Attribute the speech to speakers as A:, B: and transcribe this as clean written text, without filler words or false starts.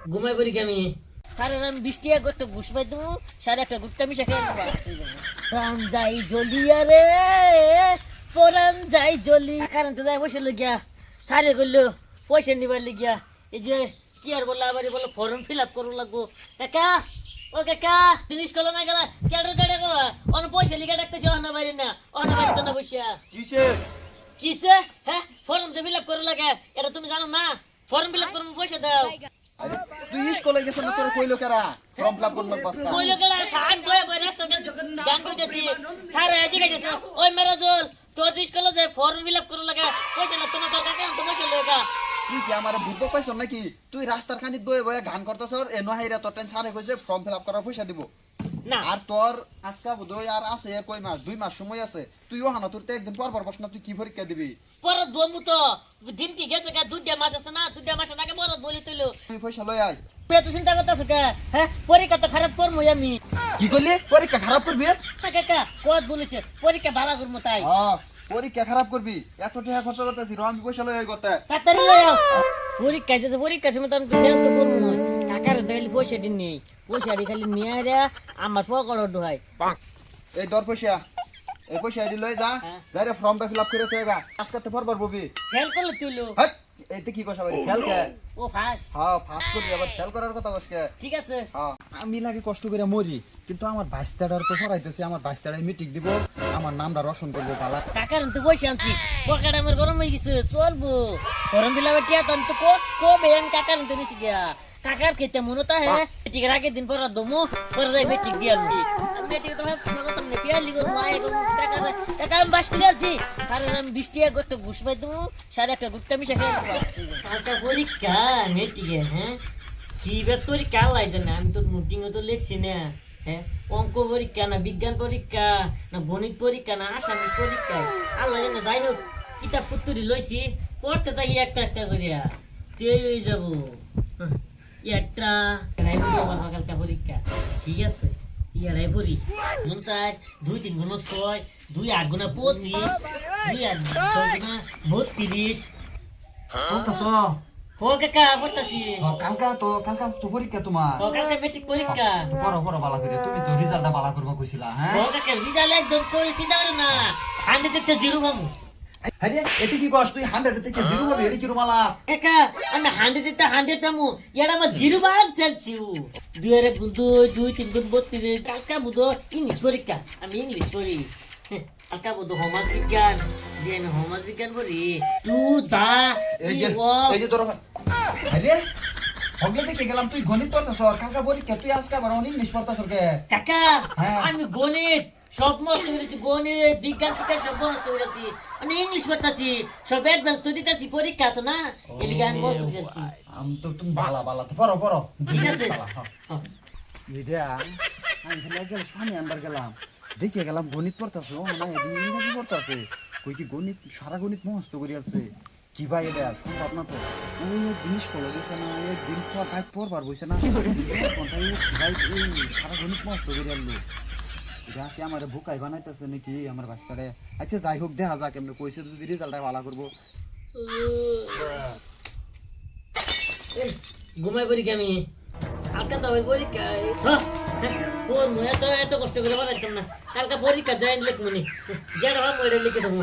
A: ঘুমাই পড়ি কি আমি সারা রাত বৃষ্টি একটা ঘুষ পাই দেবো সাড়ে একটা গুট্টা মিশা খেয়ে প্রাণ যাই জ্বলিয়া রে পরাণ যাই জ্বলি কারেন্ট যাই বসে লগিয়া সারে করলো পয়সা নিবার লিগিয়া এই যে কি আর বললো আবার বললো ফর্ম ফিল আপ করবো লাগবো কাকা ও কাকা জিনিস করলো না গেলা কেডর কেডে গো অন পয়সা লিগা ডাকতেছে অন বাইরে না অন বাইরে তো না বসিয়া
B: কিসে
A: কিসে হ্যাঁ ফর্ম যে ফিল আপ করবো লাগে এটা তুমি জানো না ফর্ম ফিল আপ করবো পয়সা দাও
B: আরে তুই স্কুলে গেছ না তোর কইলো কেরা ফর্ম ফিল আপ করব বাসকা
A: কইলো কেডা সান বয় বয় রাস্তা গান কইতেছি স্যার আজকে গেছে ওই মেরাজুল তো জিনিস করলো যে ফর্ম ফিল আপ করবো লাগে পয়সা না তোমার কাকা তো পয়সা লইগা
B: তুই কি আমার বুদ্ধ পাইছ নাকি তুই রাস্তার খানিত বয়ে বয়ে গান করতেছ এ নহাইরা তোর টেন সারে কইছে ফর্ম ফিল আপ করার পয়সা দিব
A: না
B: আর তোর আজকা বুধই আর আছে কই মাস 2 মাস সময় আছে তুইও হানা তোর একদিন পর পর প্রশ্ন তুই কি পরীক্ষা দিবি
A: পরত বমু তো দিন কি গেছে কা দুইটা মাস আছে না দুইটা মাস আগে পরত বলি তুইলো
B: তুই পয়সা লই আই
A: তুই এত চিন্তা করতেছ কে হ্যাঁ পরীক্ষা তো খারাপ করবো আমি
B: কি করলি পরীক্ষা খারাপ করবি
A: কাকা কত বলেছে পরীক্ষা ভালো করবো তাই
B: হ্যাঁ পরীক্ষা খারাপ করবি এত টাকা খরচ করতেছি আমি পয়সা লই আই করতে
A: তাড়াতাড়ি লই আও পরীক্ষা দিতে পরীক্ষার সময় তো আমি ধ্যান তো করবো কাকার খালি পয়সা দিন নেই পয়সা খালি নিয়ে রে আমার পকড় ডোহাই
B: এই দর পয়সা এই পয়সা আইডি লই যা যাইরে ফর্মটা ফিল আপ করে তুইগা আজকে তো পর পর ববি
A: ফেল করলে তুইলো
B: হাট এইতে কি কইছা ভাই ফেল কে
A: ও ফাঁস
B: হ্যাঁ ফাস্ট করবি আবার ফেল করার কথা কইছ কে
A: ঠিক আছে
B: হ্যাঁ আমি লাগে কষ্ট করে মরি কিন্তু আমার বাইস্তাডার তো পড়াইতেছে আমার বাইস্তাডাই মিটিং দিব আমার নামটা রোশন করব বালা
A: কাকার তো বসে আনছি পকেট আমার গরম হয়ে গেছে চলবো গরম বিলাবে টিয়া তো আমি তো কবে আমি কাকার তো নিছি গিয়া কাকার খেতে মনে তো হ্যাঁ ঠিক রাগে দিন পর দমু পরে যাই বেটিক দিয়ে আনবি আমি বেটিক তো স্বাগত নেই পিয়ালি গো মাই গো কাকা আমি বাস করে আছি সারা রাত বৃষ্টি একটা ঘুষ পাই দেবো সাড়ে একটা গুট্টা মিশা খেয়ে কাকা পরীক্ষা নেটিকে হ্যাঁ কি বে পরীক্ষা লাই জানে আমি তো নোটিংও তো লিখছি না হ্যাঁ অঙ্ক পরীক্ষা না বিজ্ঞান পরীক্ষা না গণিত পরীক্ষা না আসামি পরীক্ষা আল্লাহ জানে যাই হোক কিতাব পুত্তরি লইছি পড়তে থাকি একটা একটা করিয়া তেই হয়ে যাবো একটা কালকা পরীক্ষা ঠিক আছে ইয়ারাই পড়ি গুণ 4 2 3 গুণ 6 2 8 গুণ 25 2 8 6 গুণ 32
B: কতছ
A: ও কাকা বলতাছি
B: কালকা তো পরীক্ষা তোমার
A: ও কাকা মেট্রিক পরীক্ষা
B: পড়ো পড়ো বালা করে তুমি তো রেজাল্টটা বালা করবা কইছিলা হ্যাঁ
A: ও কাকা রিজাল্ট একদম কইছি না না 100 তে 0 পাবো
B: আরে এতে কি কষ্ট তুই 100 থেকে 0 পাবি এডি কি রুমালা
A: কাকা আমি 100 তে 100 পাবো এটা আমার 0 বার চলছিও 2 এর গুণ 2 2 3 গুণ 32 কালকা বুধো ইংলিশ পরীক্ষা আমি ইংলিশ পড়ি কালকা বুধো হোমওয়ার্ক বিজ্ঞান দিয়ে আমি হোমওয়ার্ক বিজ্ঞান পড়ি টু দা
B: এই যে তোর আরে হগলে দেখে গেলাম তুই গণিত পড়তাছ কালকা পরীক্ষা তুই আজকে আবার ইংলিশ পড়তাছ কে
A: কাকা
B: হ্যাঁ।
A: আমি গণিত সব মস্ত করেছি গণিত বিজ্ঞান শিক্ষা সব মস্ত করেছি আমি ইংলিশ পড়তাছি সব অ্যাডভান্স তো দিতেছি পরীক্ষা আছে না এলিগে আমি মস্ত করেছি
B: আমি তো তুমি বালা বালা তো পড়ো পড়ো
A: ঠিক আছে
B: এটা আমি গেল সামনে আনবার গেলাম দেখে গেলাম গণিত পড়তাছ না এদিন ইংরেজি পড়তাছে কই কি গণিত সারা গণিত মস্ত করে আছে কি ভাই এটা সম্ভব না তো ওই জিনিস করে গেছে না একদিন পর ভাই পড়বার বসে না কোনটাই ভাই এই সারা গণিত মস্ত করে আনলো এটা কি আমার ভুকাই বানাইতেছে নাকি আমার বাচ্চারে আচ্ছা যাই হোক দেখা যাক এমনি কইছে যদি রেজাল্টটা ভালো করবো
A: ঘুমাই পড়ি আমি কালকা তো ওই পরীক্ষা ওর এত এত কষ্ট করে বানাইতাম না কালকা পরীক্ষা যাই লিখবনি যেটা ভাব ওইটা লিখে দেবো